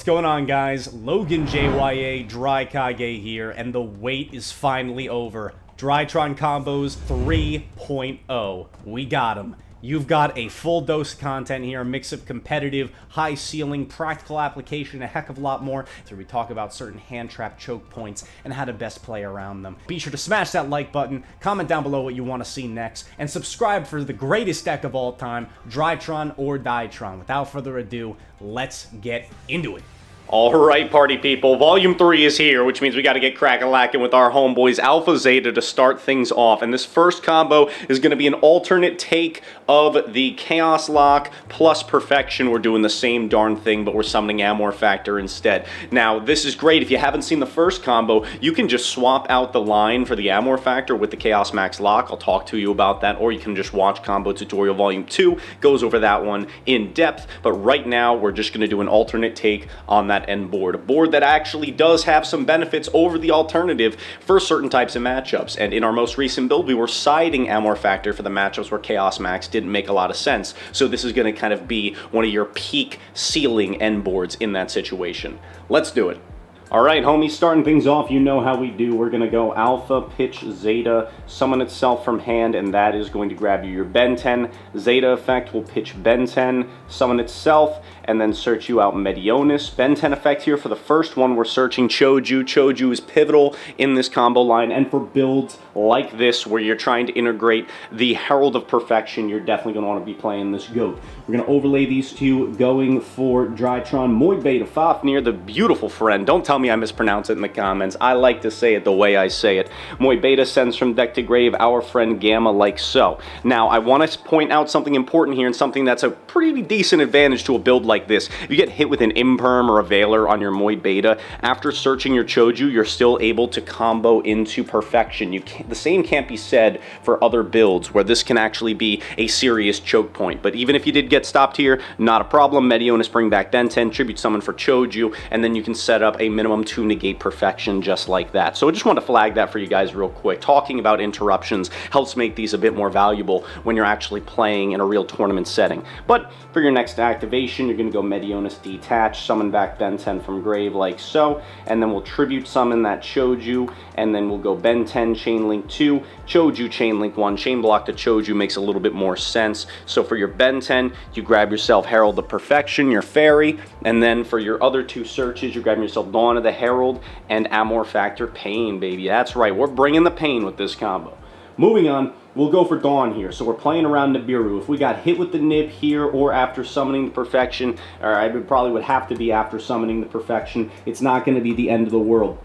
going on, guys? Logan JYA DRYKage here, and the wait is finally over. DRYTRON Combos 3.0. We got them. You've got a full dose of content here, a mix of competitive, high ceiling, practical application, a heck of a lot more, so we talk about certain hand trap choke points and how to best play around them. Be sure to smash that like button, comment down below what you want to see next, and subscribe for the greatest deck of all time, DRYTRON or DRYTRON. Without further ado, let's get into it. Alright, party people, Volume 3 is here, which means we gotta get crack-a-lackin' with our homeboys Alpha Zeta to start things off. And this first combo is gonna be an alternate take of the Chaos Lock plus Perfection. We're doing the same darn thing, but we're summoning Amor Factor instead. Now, this is great. If you haven't seen the first combo, you can just swap out the line for the Amor Factor with the Chaos Max Lock. I'll talk to you about that, or you can just watch Combo Tutorial Volume 2. Goes over that one in depth, but right now, we're just gonna do an alternate take on that end board. A board that actually does have some benefits over the alternative for certain types of matchups. And in our most recent build, we were siding Amor Factor for the matchups where Chaos Max didn't make a lot of sense. So this is going to kind of be one of your peak ceiling end boards in that situation. Let's do it. Alright, homies, starting things off, you know how we do. We're going to go Alpha, pitch Zeta, summon itself from hand, and that is going to grab you your Ben 10. Zeta effect will pitch Ben 10, summon itself, and then search you out Medionis. Ben 10 effect here for the first one, we're searching Choju. Choju is pivotal in this combo line, and for builds like this, where you're trying to integrate the Herald of Perfection, you're definitely going to want to be playing this GOAT. We're going to overlay these two, going for DRYTRON, Moy Beta Fafnir, the beautiful friend. Don't tell me I mispronounce it in the comments. I like to say it the way I say it. Moy Beta sends from deck to grave our friend Gamma like so. Now, I want to point out something important here, and something that's a pretty decent advantage to a build like this. If you get hit with an Imperm or a Veiler on your Moy Beta, after searching your Choju, you're still able to combo into Perfection. The same can't be said for other builds, where this can actually be a serious choke point. But even if you did get stopped here, not a problem. Medionis bring back Ben 10, tribute summon for Choju, and then you can set up a minimum 2 negate Perfection just like that. So I just want to flag that for you guys real quick. Talking about interruptions helps make these a bit more valuable when you're actually playing in a real tournament setting. But for your next activation, you're going to go Medionis detach, summon back Ben 10 from grave like so, and then we'll tribute summon that Choju, and then we'll go Ben 10 Chainlink 2, Choju Chainlink 1. Chain block to Choju makes a little bit more sense. So for your Ben 10, you grab yourself Herald of Perfection, your Fairy, and then for your other two searches, you're grabbing yourself Dawn of the Herald and Amor Factor Pain, baby. That's right, we're bringing the pain with this combo. Moving on, we'll go for Dawn here. So we're playing around Nibiru. If we got hit with the Nib here or after summoning the Perfection, or I probably would have to be after summoning the Perfection, it's not going to be the end of the world,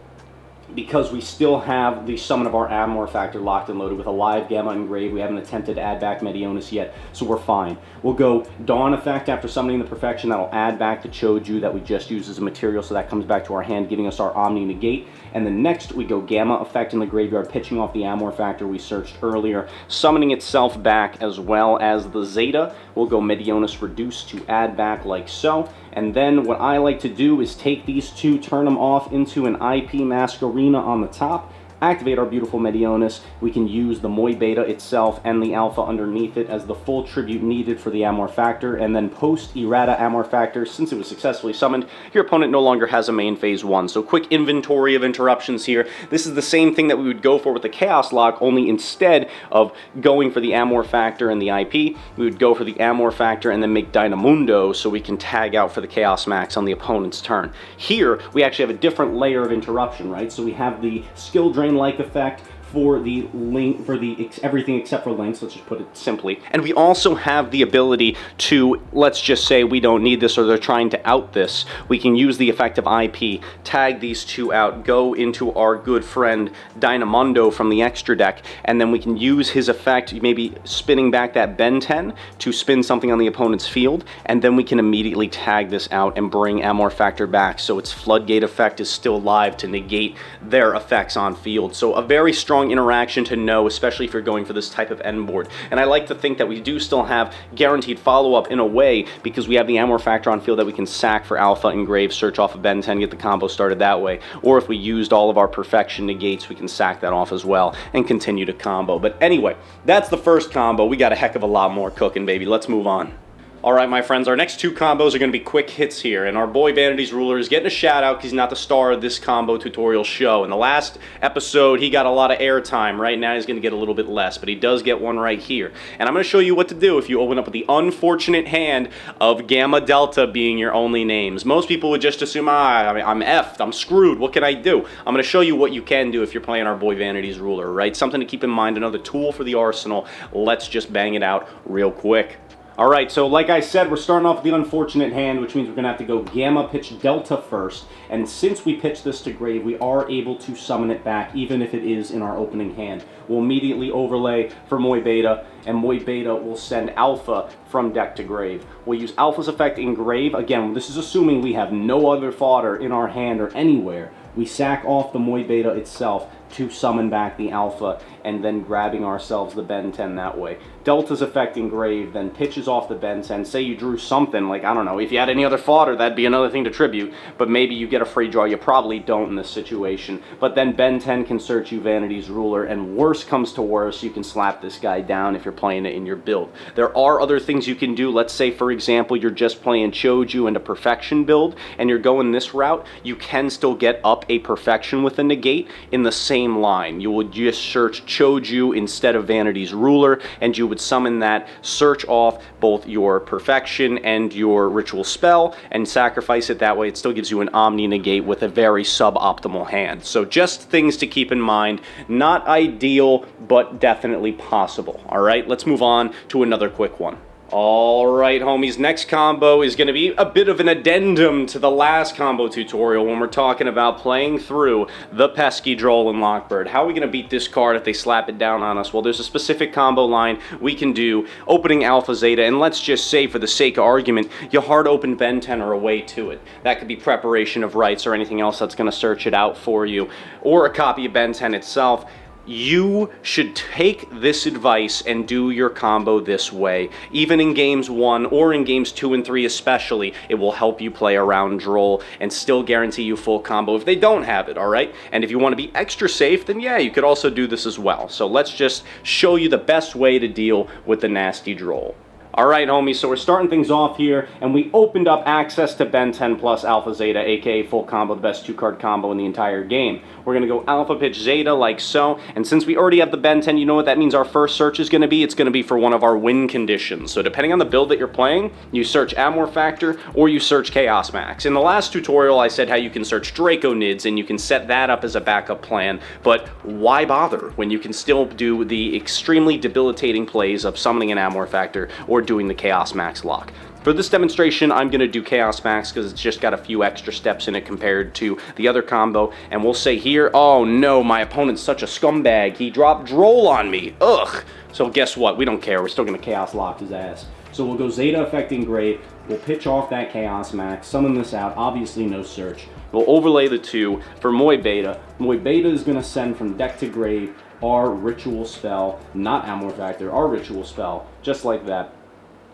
because we still have the summon of our Amor Factor locked and loaded with a live Gamma and Grave. We haven't attempted to add back Medionis yet, so we're fine. We'll go Dawn effect after summoning the Perfection. That'll add back the Choju that we just used as a material, so that comes back to our hand, giving us our Omni Negate. And then next, we go Gamma effect in the graveyard, pitching off the Amor Factor we searched earlier, summoning itself back as well as the Zeta. We'll go Medionis Reduce to add back like so. And then what I like to do is take these two, turn them off into an IP Masquerena on the top, activate our beautiful Medionis. We can use the Moy Beta itself and the Alpha underneath it as the full tribute needed for the Amor Factor, and then post Errata Amor Factor, since it was successfully summoned, your opponent no longer has a main phase 1. So quick inventory of interruptions here. This is the same thing that we would go for with the Chaos Lock, only instead of going for the Amor Factor and the IP, we would go for the Amor Factor and then make Dynamundo so we can tag out for the Chaos Max on the opponent's turn. Here, we actually have a different layer of interruption, right? So we have the skill drain like effect for the link, for the everything except for links, let's just put it simply. And we also have the ability to, let's just say we don't need this or they're trying to out this, we can use the effect of IP, tag these two out, go into our good friend Dynamundo from the extra deck, and then we can use his effect, maybe spinning back that Ben 10 to spin something on the opponent's field, and then we can immediately tag this out and bring Amor Factor back, so its Floodgate effect is still live to negate their effects on field. So a very strong interaction to know, especially if you're going for this type of end board. And I like to think that we do still have guaranteed follow-up in a way, because we have the Amor Factor on field that we can sack for Alpha and Grave, search off of Ben 10, get the combo started that way. Or if we used all of our Perfection negates, we can sack that off as well and continue to combo. But anyway, that's the first combo. We got a heck of a lot more cooking, baby. Let's move on. Alright, my friends, our next two combos are going to be quick hits here, and our boy Vanitys Ruler is getting a shout out because he's not the star of this combo tutorial show. In the last episode, he got a lot of airtime. Right now, he's going to get a little bit less, but he does get one right here. And I'm going to show you what to do if you open up with the unfortunate hand of Gamma Delta being your only names. Most people would just assume, I'm effed, I'm screwed, what can I do? I'm going to show you what you can do if you're playing our boy Vanitys Ruler, right? Something to keep in mind, another tool for the arsenal. Let's just bang it out real quick. Alright, so like I said, we're starting off with the unfortunate hand, which means we're going to have to go Gamma pitch Delta first. And since we pitch this to grave, we are able to summon it back, even if it is in our opening hand. We'll immediately overlay for Moy Beta, and Moy Beta will send Alpha from deck to grave. We'll use Alpha's effect in grave. Again, this is assuming we have no other fodder in our hand or anywhere. We sack off the Moy Beta itself to summon back the Alpha, and then grabbing ourselves the Ben 10 that way. Delta's effect in grave then pitches off the Ben 10. Say you drew something, like, I don't know, if you had any other fodder, that'd be another thing to tribute, but maybe you get a free draw. You probably don't in this situation. But then Ben 10 can search you Vanitys Ruler, and worse comes to worse, you can slap this guy down if you're playing it in your build. There are other things you can do. Let's say, for example, you're just playing Choju in a Perfection build, and you're going this route. You can still get up a Perfection with a negate in the same line. You would just search Choju instead of Vanitys Ruler, and you would summon that, search off both your Perfection and your Ritual Spell, and sacrifice it that way. It still gives you an Omni negate with a very suboptimal hand. So just things to keep in mind. Not ideal, but definitely possible. Alright, let's move on to another quick one. Alright, homies, next combo is going to be a bit of an addendum to the last combo tutorial when we're talking about playing through the pesky Droll and Lockbird. How are we going to beat this card if they slap it down on us? Well, there's a specific combo line we can do, opening Alpha Zeta, and let's just say, for the sake of argument, you hard open Ben 10 or a way to it. That could be preparation of rights or anything else that's going to search it out for you, or a copy of Ben 10 itself. You should take this advice and do your combo this way. Even in games 1 or in games 2 and 3 especially, it will help you play around Droll and still guarantee you full combo if they don't have it, alright? And if you want to be extra safe, then yeah, you could also do this as well. So let's just show you the best way to deal with the nasty Droll. Alright, homies, so we're starting things off here, and we opened up access to Ben 10 plus Alpha Zeta, aka full combo, the best 2-card combo in the entire game. We're going to go Alpha pitch Zeta like so, and since we already have the Ben 10, you know what that means our first search is going to be? It's going to be for one of our win conditions. So depending on the build that you're playing, you search Amor Factor or you search Chaos Max. In the last tutorial, I said how you can search Draco Nids, and you can set that up as a backup plan, but why bother when you can still do the extremely debilitating plays of summoning an Amor Factor or doing the Chaos Max lock. For this demonstration, I'm going to do Chaos Max because it's just got a few extra steps in it compared to the other combo. And we'll say here, oh no, my opponent's such a scumbag. He dropped Droll on me. Ugh. So guess what? We don't care. We're still going to Chaos Lock his ass. So we'll go Zeta affecting grave. We'll pitch off that Chaos Max, summon this out. Obviously no search. We'll overlay the two for Moy Beta. Moy Beta is going to send from deck to grave our Ritual Spell, not Amor Factor, our Ritual Spell, just like that.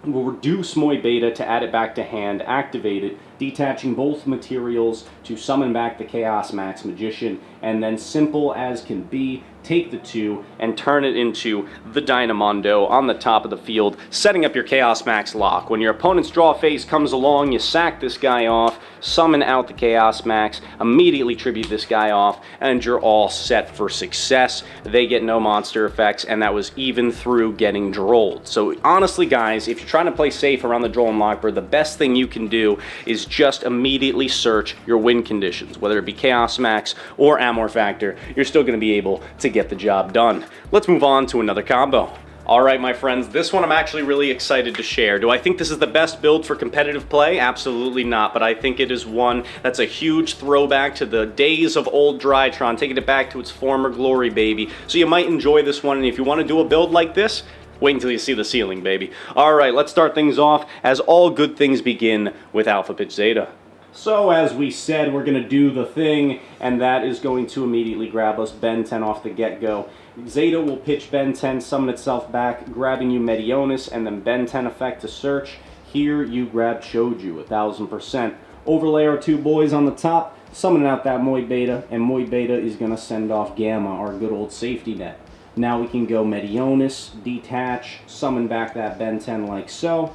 We'll reduce Moy Beta to add it back to hand, activate it, detaching both materials to summon back the Chaos Max Magician, and then simple as can be, take the two and turn it into the Dynamondo on the top of the field, setting up your Chaos Max lock. When your opponent's draw phase comes along, you sack this guy off, summon out the Chaos Max, immediately tribute this guy off, and you're all set for success. They get no monster effects, and that was even through getting Drolled. So honestly, guys, if you're trying to play safe around the Droll and Lockbird, the best thing you can do is just immediately search your win conditions. Whether it be Chaos Max or Amor Factor, you're still going to be able to get the job done. Let's move on to another combo. Alright, my friends, this one I'm actually really excited to share. Do I think this is the best build for competitive play? Absolutely not, but I think it is one that's a huge throwback to the days of old DRYTRON, taking it back to its former glory, baby. So you might enjoy this one, and if you want to do a build like this, wait until you see the ceiling, baby. Alright, let's start things off, as all good things begin with Alpha Pitch Zeta. So, as we said, we're going to do the thing, and that is going to immediately grab us Ben 10 off the get-go. Zeta will pitch Ben 10, summon itself back, grabbing you Medionis, and then Ben 10 effect to search. Here, you grab Choju, 1000%. Overlay our two boys on the top, summoning out that Moy Beta, and Moy Beta is going to send off Gamma, our good old safety net. Now we can go Medionis, detach, summon back that Ben 10 like so.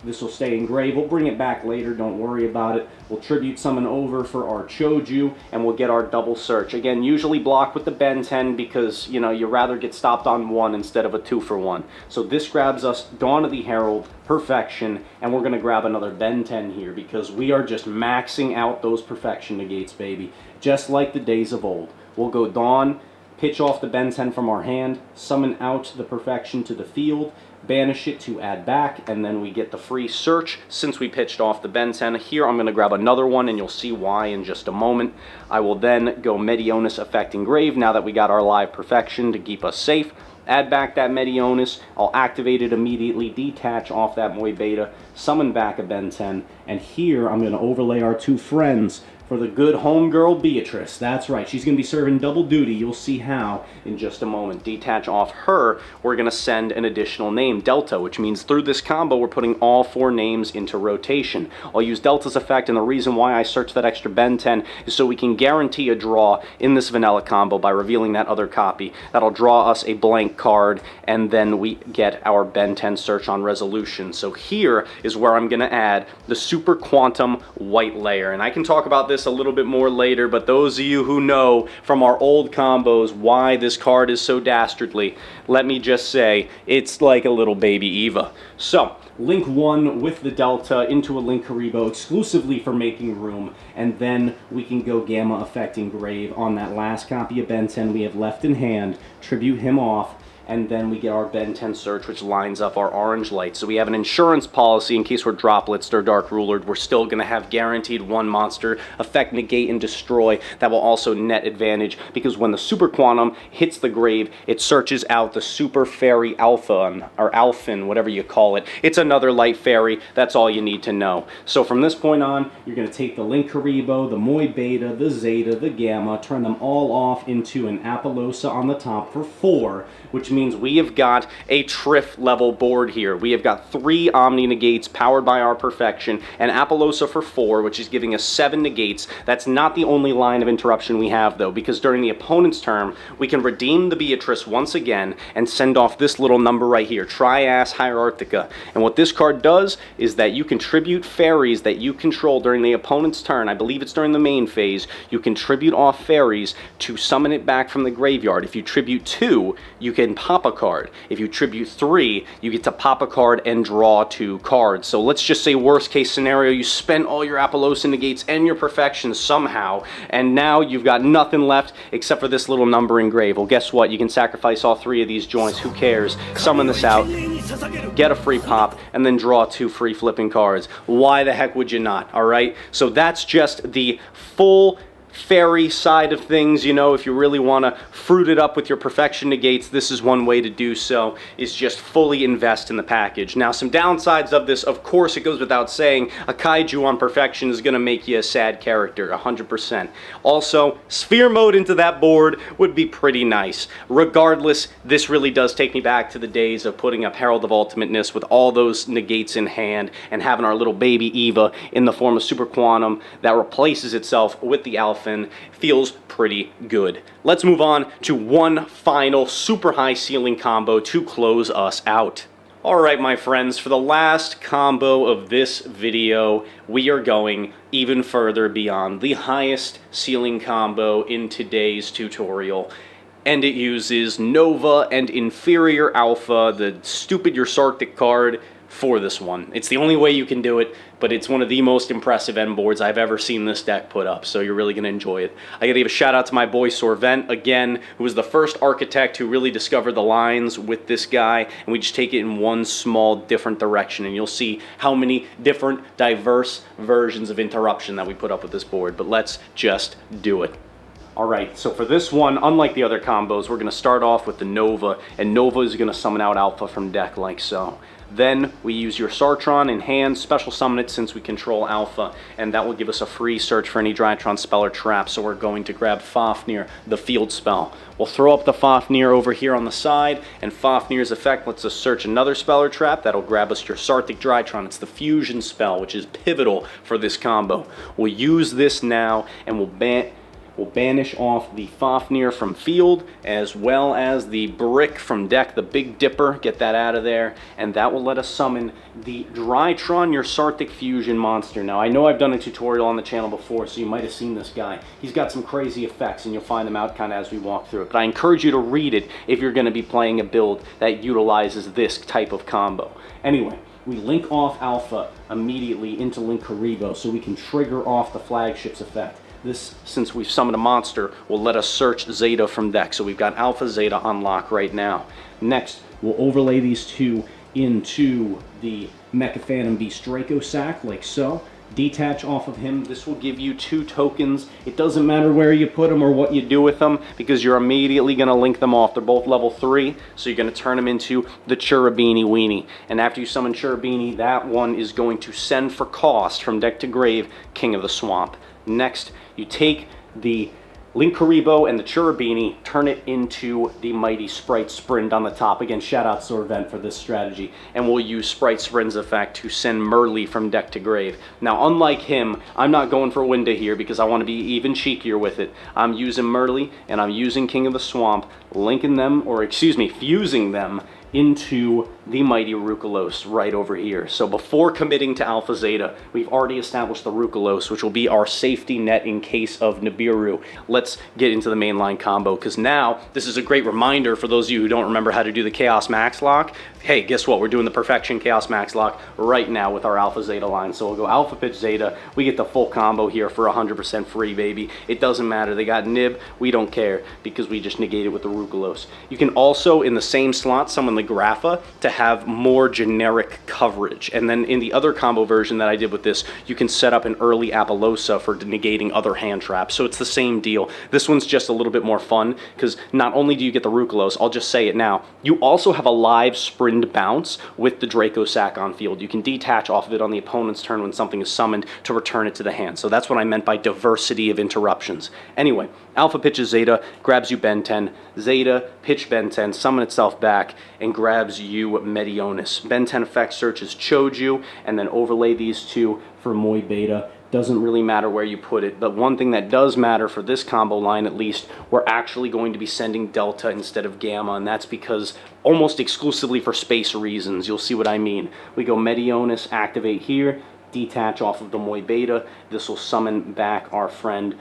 This will stay engraved. We'll bring it back later, don't worry about it. We'll tribute summon over for our Choju, and we'll get our double search. Again, usually block with the Ben 10 because, you know, you rather get stopped on 1 instead of a 2-for-1. So this grabs us Dawn of the Herald, Perfection, and we're going to grab another Ben 10 here because we are just maxing out those Perfection negates, baby. Just like the days of old. We'll go Dawn, pitch off the Ben 10 from our hand, summon out the Perfection to the field, banish it to add back, and then we get the free search since we pitched off the Ben 10. Here I'm going to grab another one, and you'll see why in just a moment. I will then go Medionis Effect Engrave now that we got our live Perfection to keep us safe. Add back that Medionis, I'll activate it immediately, detach off that Moy Beta, summon back a Ben 10, and here I'm going to overlay our 2 friends for the good homegirl Beatrice. That's right, she's going to be serving double duty. You'll see how in just a moment. Detach off her, we're going to send an additional name, Delta, which means through this combo we're putting all 4 names into rotation. I'll use Delta's effect, and the reason why I search that extra Ben 10 is so we can guarantee a draw in this vanilla combo by revealing that other copy. That'll draw us a blank card, and then we get our Ben 10 search on resolution. So here is where I'm going to add the Super Quantum White Layer, and I can talk about this a little bit more later, but those of you who know from our old combos why this card is so dastardly, let me just say, it's like a little baby Eva. So, link 1 with the Delta into a Link Karibo exclusively for making room, and then we can go Gamma Effect Engrave on that last copy of Ben 10 we have left in hand, tribute him off, and then we get our Ben 10 search, which lines up our orange light. So we have an insurance policy in case we're droplets or dark rulered. We're still going to have guaranteed 1 monster, affect, negate, and destroy. That will also net advantage because when the Super Quantum hits the grave, it searches out the Super Fairy Alpha, or Alphin, whatever you call it. It's another light fairy. That's all you need to know. So from this point on, you're going to take the Link Karibo, the Moy Beta, the Zeta, the Gamma, turn them all off into an Appaloosa on the top for 4, which means we have got a Triff level board here. We have got 3 Omni Negates powered by our Perfection, and Appaloosa for 4, which is giving us 7 negates. That's not the only line of interruption we have, though, because during the opponent's turn, we can redeem the Beatrice once again and send off this little number right here, Trias Hierarchica. And what this card does is that you contribute fairies that you control during the opponent's turn. I believe it's during the main phase. You contribute off fairies to summon it back from the graveyard. If you tribute 2, you can pop a card. If you tribute 3, you get to pop a card and draw 2 cards. So let's just say worst case scenario, you spent all your Appaloosa negates and your Perfections somehow, and now you've got nothing left except for this little number engrave. Well, guess what? You can sacrifice all 3 of these joints. Who cares? Summon this out, get a free pop, and then draw 2 free flipping cards. Why the heck would you not? Alright? So that's just the full fairy side of things. You know, if you really want to fruit it up with your Perfection negates, this is one way to do so, is just fully invest in the package. Now, some downsides of this, of course, it goes without saying, a Kaiju on Perfection is going to make you a sad character, 100%. Also, Sphere Mode into that board would be pretty nice. Regardless, this really does take me back to the days of putting up Herald of Ultimateness with all those negates in hand and having our little baby Eva in the form of Super Quantum that replaces itself with the Alpha. Feels pretty good. Let's move on to one final super high ceiling combo to close us out. Alright, my friends, for the last combo of this video, we are going even further beyond the highest ceiling combo in today's tutorial. And it uses Nova and Inferior Alpha, the stupid Ursarctic card, for this one. It's the only way you can do it, but it's one of the most impressive end boards I've ever seen this deck put up, so you're really going to enjoy it. I gotta give a shout out to my boy Sorvent, again, who was the first architect who really discovered the lines with this guy, and we just take it in one small different direction, and you'll see how many different diverse versions of interruption that we put up with this board, but let's just do it. Alright, so for this one, unlike the other combos, we're going to start off with the Nova, and Nova is going to summon out Alpha from deck like so. Then we use your Sartron in hand, special summon it since we control Alpha, and that will give us a free search for any DRYTRON spell or trap, so we're going to grab Fafnir, the field spell. We'll throw up the Fafnir over here on the side, and Fafnir's effect lets us search another spell or trap. That'll grab us your Sarthic DRYTRON. It's the fusion spell, which is pivotal for this combo. We'll use this now, and we'll We'll banish off the Fafnir from field, as well as the brick from deck, the Big Dipper. Get that out of there, and that will let us summon the DRYTRON, your Sarctic Fusion monster. Now, I know I've done a tutorial on the channel before, so you might have seen this guy. He's got some crazy effects, and you'll find them out kind of as we walk through it. But I encourage you to read it if you're going to be playing a build that utilizes this type of combo. Anyway, we link off Alpha immediately into Linkuriboh so we can trigger off the flagship's effect. This, since we've summoned a monster, will let us search Zeta from deck. So we've got Alpha Zeta on lock right now. Next, we'll overlay these two into the Mecha Phantom Beast Draco Sack, like so. Detach off of him. This will give you 2 tokens. It doesn't matter where you put them or what you do with them, because you're immediately going to link them off. They're both level 3, so you're going to turn them into the Cherubini Weenie. And after you summon Cherubini, that one is going to send for cost from deck to grave King of the Swamp. Next, you take the Linkuriboh and the Cherubini, turn it into the mighty Sprite Sprint on the top. Again, shout out Sorvent for this strategy. And we'll use Sprite Sprint's effect to send Merly from deck to grave. Now, unlike him, I'm not going for Winda here because I want to be even cheekier with it. I'm using Merly and I'm using King of the Swamp, linking them, or excuse me, fusing them into the mighty Rukelos right over here. So before committing to Alpha Zeta, we've already established the Rukelos, which will be our safety net in case of Nibiru. Let's get into the mainline combo, because now this is a great reminder for those of you who don't remember how to do the Chaos Max lock. Hey, guess what? We're doing the Perfection Chaos Max lock right now with our Alpha Zeta line. So we'll go Alpha Pitch Zeta. We get the full combo here for 100% free, baby. It doesn't matter. They got Nib. We don't care because we just negate it with the Rukelos. You can also, in the same slot, summon the Grapha to have more generic coverage. And then in the other combo version that I did with this, you can set up an early Apollosa for negating other hand traps. So it's the same deal. This one's just a little bit more fun because not only do you get the Rukelos, I'll just say it now, you also have a live sprint bounce with the Draco Sack on field. You can detach off of it on the opponent's turn when something is summoned to return it to the hand. So that's what I meant by diversity of interruptions. Anyway, Alpha pitches Zeta, grabs you Ben 10. Zeta, pitch Ben 10, summon itself back, and grabs you Medionis. Ben 10 effect searches Choju, and then overlay these two for Moy Beta. Doesn't really matter where you put it, but one thing that does matter for this combo line at least, we're actually going to be sending Delta instead of Gamma, and that's because almost exclusively for space reasons. You'll see what I mean. We go Medionis, activate here, detach off of the Moy Beta. This will summon back our friend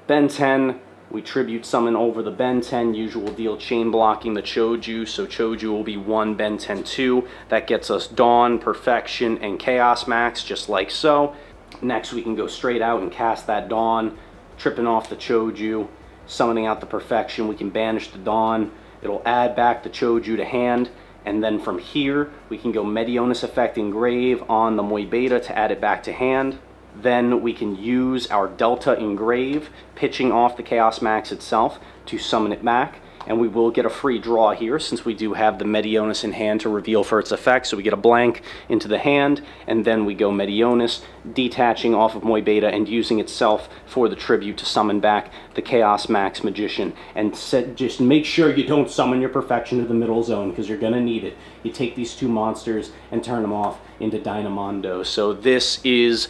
Ben 10. We tribute summon over the Ben 10, usual deal, chain blocking the Choju, so Choju will be 1, Ben 10 2. That gets us Dawn, Perfection, and Chaos Max, just like so. Next, we can go straight out and cast that Dawn, tripping off the Choju, summoning out the Perfection. We can banish the Dawn. It'll add back the Choju to hand, and then from here, we can go Medionis effect Engrave on the Moy Beta to add it back to hand. Then we can use our Delta Engrave, pitching off the Chaos Max itself to summon it back. And we will get a free draw here since we do have the Medionis in hand to reveal for its effect. So we get a blank into the hand, and then we go Medionis, detaching off of Moy Beta and using itself for the tribute to summon back the Chaos Max Magician. And just make sure you don't summon your Perfection to the middle zone because you're going to need it. You take these two monsters and turn them off into Dynamondo. So this is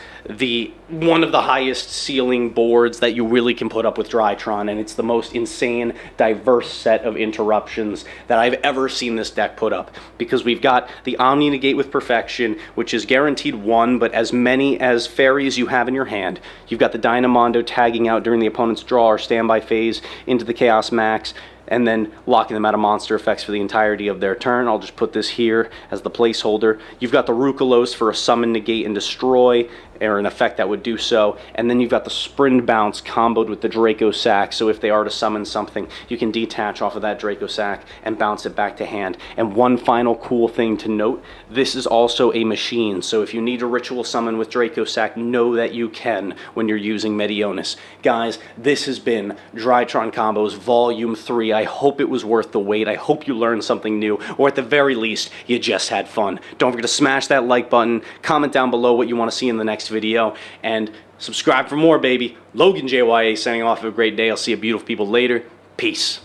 one of the highest ceiling boards that you really can put up with DRYTRON, and it's the most insane, diverse set of interruptions that I've ever seen this deck put up, because we've got the Omni Negate with Perfection, which is guaranteed 1, but as many as fairies you have in your hand. You've got the Dynamondo tagging out during the opponent's draw or standby phase into the Chaos Max, and then locking them out of monster effects for the entirety of their turn. I'll just put this here as the placeholder. You've got the Rukelos for a summon, negate, and destroy, or an effect that would do so, and then you've got the Sprint Bounce comboed with the Draco Sack, so if they are to summon something, you can detach off of that Draco Sack and bounce it back to hand. And one final cool thing to note, this is also a machine, so if you need a ritual summon with Draco Sack, know that you can when you're using Medionis. Guys, this has been DRYTRON Combos Volume 3. I hope it was worth the wait. I hope you learned something new, or at the very least, you just had fun. Don't forget to smash that like button, comment down below what you want to see in the next video, and subscribe for more, baby. Logan JYA signing off. Have a great day. I'll see you beautiful people later. Peace.